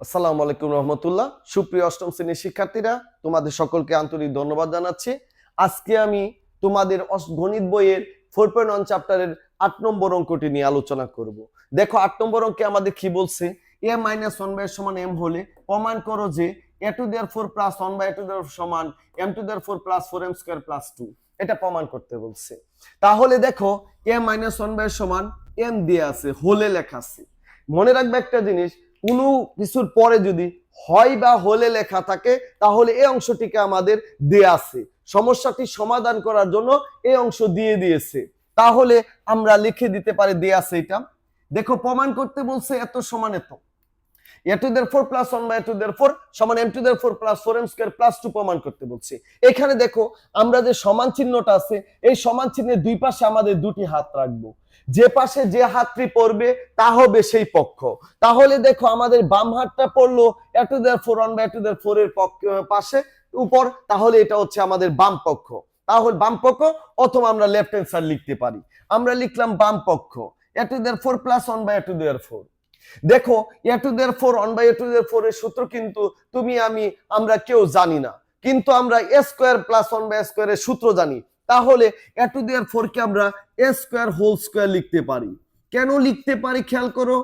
আসসালামু আলাইকুম রহমতুল্লাহ। সুপ্রিয় অষ্টম শ্রেণীর শিক্ষার্থীরা, তোমাদের সকলকে আন্তরিক ধন্যবাদ জানাচ্ছি। আজকে আমি তোমাদের গণিত বইয়ের 4.1 চ্যাপ্টারের 8 নম্বর অঙ্কটি নিয়ে আলোচনা করব। দেখো 8 নম্বর অঙ্কে আমাদের কি বলছে, a - 1/(m) সমান m হলে প্রমাণ করো যে a to their 4 plus 1/(a) সমান m to their 4 plus 4m² plus 2। এটা প্রমাণ করতে বলছে। তাহলে দেখো a - 1/(m) সমান m দিয়ে আছে, হোলে লেখা আছে। মনে রাখবে একটা জিনিস, কোনো কিছুর পরে যদি হয় বা হলে লেখা থাকে তাহলে এই অংশটিকে আমাদের দেয়া আছে, সমস্যাটি সমাধান করার জন্য এই অংশ দিয়ে দিয়েছে, তাহলে আমরা লিখে দিতে পারি দেয়া আছে এটা। দেখো প্রমাণ করতে বলছে এত সমান এত, a to their 4 plus 1/(a) সমান m to their 4 plus 4m² plus 2 প্রমাণ করতে বলছে। এখানে দেখো আমরা যে সমান চিহ্নটা আছে, এই সমান চিহ্নের দুই পাশে আমাদের দুটি হাত রাখবো, যে পাশে যে হাতটি পড়বে তা হবে সেই পক্ষ। তাহলে দেখো আমাদের বাম হাতটা পড়লো a টু দেয়ার 4 1/(a) এর পাশে উপর, তাহলে এটা হচ্ছে আমাদের বাম পক্ষ। তাহলে বাম পক্ষ, অথবা আমরা লেফট হ্যান্ড সাইড লিখতে পারি। আমরা লিখলাম বাম পক্ষ a to their 4 plus 1/(a). দেখো a টু দেয়ার 4 1/(a) এর সূত্র কিন্তু তুমি আমরা কেউ জানি না, কিন্তু আমরা a² প্লাস 1/(a) এর সূত্র জানি। তাহলে a টু দেয়ার 4 কে আমরা a² হোল স্কয়ার লিখতে পারি। কেন লিখতে পারি খেয়াল করো,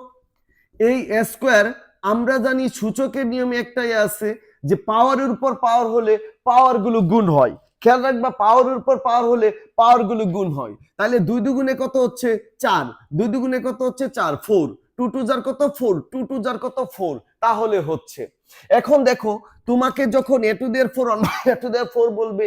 এই a² আমরা জানি সূচকের নিয়মে একটাই আছে যে পাওয়ারের উপর পাওয়ার হলে পাওয়ার গুলো গুণ হয়। খেয়াল রাখবা, পাওয়ারের উপর পাওয়ার হলে পাওয়ার গুলো গুণ হয়। তাহলে 2 দুগুণে কত হচ্ছে 4, 2 দুগুণে কত হচ্ছে 4, 4, 2 টু যার কত 4, 2 টু যার কত 4, তাহলে হচ্ছে। এখন দেখো তোমাকে যখন a to their 4 a to their 4 বলবে,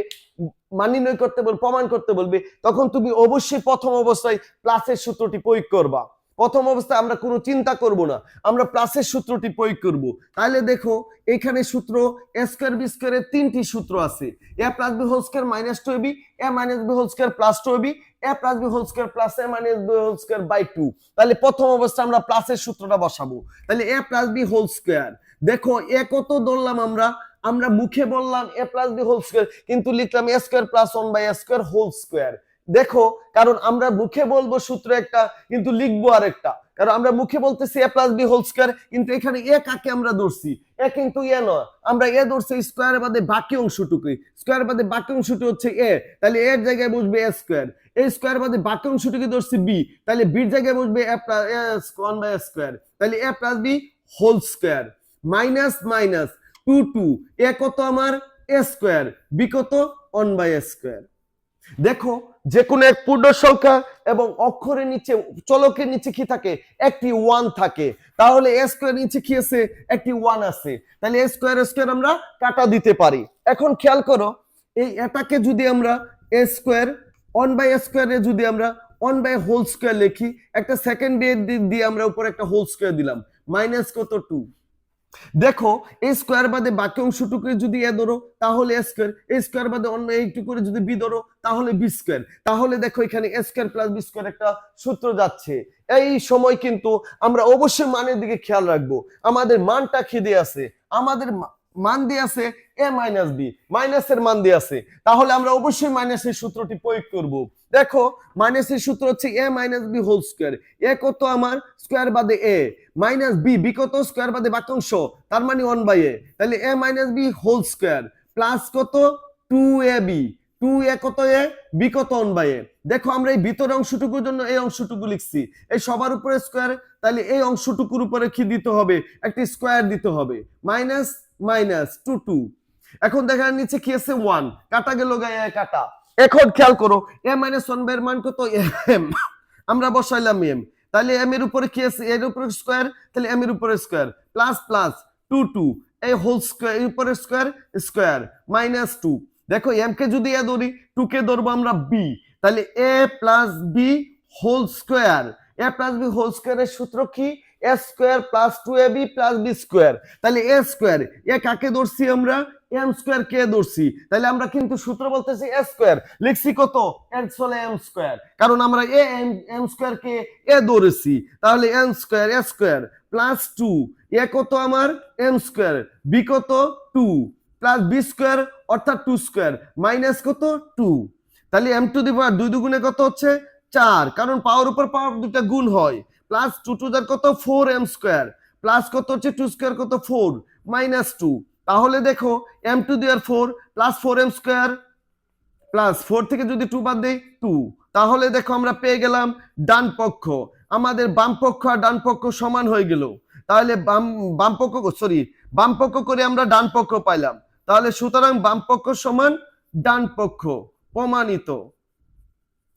মান নির্ণয় করতে বলবে, প্রমাণ করতে বলবে, তখন তুমি অবশ্যই প্রথম অবস্থায় প্লাসের সূত্রটি প্রয়োগ করবা। প্রথম অবস্থায় আমরা কোনো চিন্তা করব না, আমরা প্লাসের সূত্রটি প্রয়োগ করব। তাহলে দেখো এখানে সূত্র a² b² এর তিনটি সূত্র আছে, a plus b whole square minus 2ab, a minus b whole square plus 2ab, a plus b whole square plus a minus b whole square by 2। তাহলে প্রথম অবস্থায় আমরা প্লাসের সূত্রটা বসাবো। তাহলে a plus b whole square, দেখো a কত ধরলাম আমরা মুখে বললাম a plus b whole square, কিন্তু লিখলাম a² plus 1/(a² whole square. দেখো কারণ আমরা মুখে বলবো সূত্র একটা, কিন্তু লিখবো আরেকটা। কারণ আমরা মুখে বলতেছি a plus b whole square, কিন্তু এখানে a কাকে আমরা ধরছি, a কিন্তু a নয়, আমরা a ধরছি স্কয়ারের বাদে বাকি অংশটুকুই। স্কয়ার বাদে বাকি অংশটি হচ্ছে a, তাহলে a এর জায়গায় বসবে a স্কয়ার। a স্কয়ার বাদে বাকি অংশটুকু ধরছি b, তাহলে b এর জায়গায় বসবে a প্লাস 1/(a²। তাহলে a plus b whole square minus minus 2 2, a কত আমার a স্কয়ার, b কত 1/(a²। দেখো যে কোনো এক পূর্ণ সংখ্যা এবং অক্ষরের নিচে, চলকের নিচে কি থাকে, একটি 1 থাকে। তাহলে a² নিচে কি আছে, একটি 1 আছে। তাহলে a² আমরা কাটা দিতে পারি। এখন খেয়াল করো, এই এটাকে যদি আমরা a² 1/(a² এ যদি আমরা 1/(হোল স্কয়ার লিখি, একটা সেকেন্ড দিয়ে আমরা উপরে একটা হোল স্কয়ার দিলাম, মাইনাস কত 2। দেখো এই স্কয়ার বাদে বাকি অংশটুকু যদি এ ধরো তাহলে a স্কয়ার, এই স্কয়ার বাদে অন্য এইটুকু করে যদি b ধরো তাহলে b স্কয়ার। তাহলে দেখো এখানে a square plus b square একটা সূত্র যাচ্ছে। এই সময় কিন্তু আমরা অবশ্যই মানের দিকে খেয়াল রাখবো। আমাদের মানটা কি দিয়ে আছে, আমাদের মান দিয়ে আছে a মাইনাস b, মাইনাসের মান দিয়ে আছে, তাহলে আমরা অবশ্যই মাইনাসের সূত্রটি প্রয়োগ করব। দেখো মাইনাসের সূত্র হচ্ছে a minus b whole square. a কত আমার স্কয়ার বাদে a, মাইনাস b, b কত স্কয়ার বাদে বাকি অংশ, তার মানে 1/a। তাহলে a minus b whole square plus কত 2ab, 2a কত a, b কত 1/a। দেখো আমরা এই ভিতরের অংশটুকুর জন্য এই অংশটুকু লিখছি, এই সবার উপরে স্কয়ার, তাহলে এই অংশটুকুর উপরে কি দিতে হবে, একটি স্কয়ার দিতে হবে, মাইনাস মাইনাস 2 2। এখন দেখার নিচে কি আছে 1, কাটা গেল গায়ে কাটা। এখন খেয়াল করো a - 1 এর মান কত m, আমরা বসাইলাম m, তাহলে m এর উপরে কি আছে, এর উপরে স্কয়ার, তাহলে m এর উপরে স্কয়ার প্লাস প্লাস 2 2, এই হোল স্কয়ার, এর উপরে স্কয়ার স্কয়ার মাইনাস 2। দেখো m কে যদি a ধরি, 2 কে ধরবো আমরা b, তাহলে a plus b whole square. a plus b whole স্কয়ারের সূত্র কি, a square plus 2ab plus b square. তাহলে a স্কয়ার, a কাকে ধরছি আমরা, m স্কয়ার কে ধরছি, তাহলে আমরা কিন্তু সূত্র বলতেছি a স্কয়ার, লিখছি কত x হলে m স্কয়ার, কারণ আমরা a m square K a ধরেছি। তাহলে n square a square plus 2, a কত আমার m স্কয়ার, b কত 2 প্লাস b স্কয়ার অর্থাৎ 2 স্কয়ার মাইনাস কত 2। তাহলে m টু দি পাওয়ার 2 দুগুণে কত হচ্ছে 4, কারণ পাওয়ার উপর পাওয়ার দুটো গুণ হয়, প্লাস 2 টু যার কত 4m স্কয়ার প্লাস কত হচ্ছে 2 স্কয়ার কত 4 -2। তাহলে দেখো m to the power 4 plus 4m square plus 4 থেকে যদি 2 বাদ দেই 2, তাহলে দেখো আমরা পেয়ে গেলাম ডান পক্ষ। আমাদের বাম পক্ষ আর ডান পক্ষ সমান হয়ে গেল। তাহলে বাম পক্ষ করে আমরা ডান পক্ষ পাইলাম। তাহলে সুতরাং বাম পক্ষ সমান ডান পক্ষ, প্রমাণিত।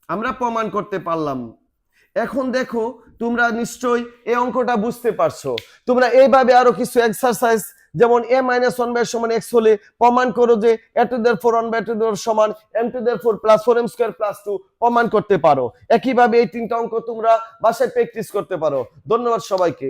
আমরা প্রমাণ করতে পারলাম। এখন দেখো তোমরা নিশ্চয়ই এই অঙ্কটা বুঝতে পারছো। তোমরা এইভাবে আরো কিছু এক্সারসাইজ, যেমন a-1 সমান x হলে প্রমাণ করো যে a to the power 1 to the power সমান m to the power 4 plus 4m square plus 2 প্রমাণ করতে পারো। একইভাবে এই তিনটা অঙ্ক তোমরা বাসায় প্র্যাকটিস করতে পারো। ধন্যবাদ সবাইকে।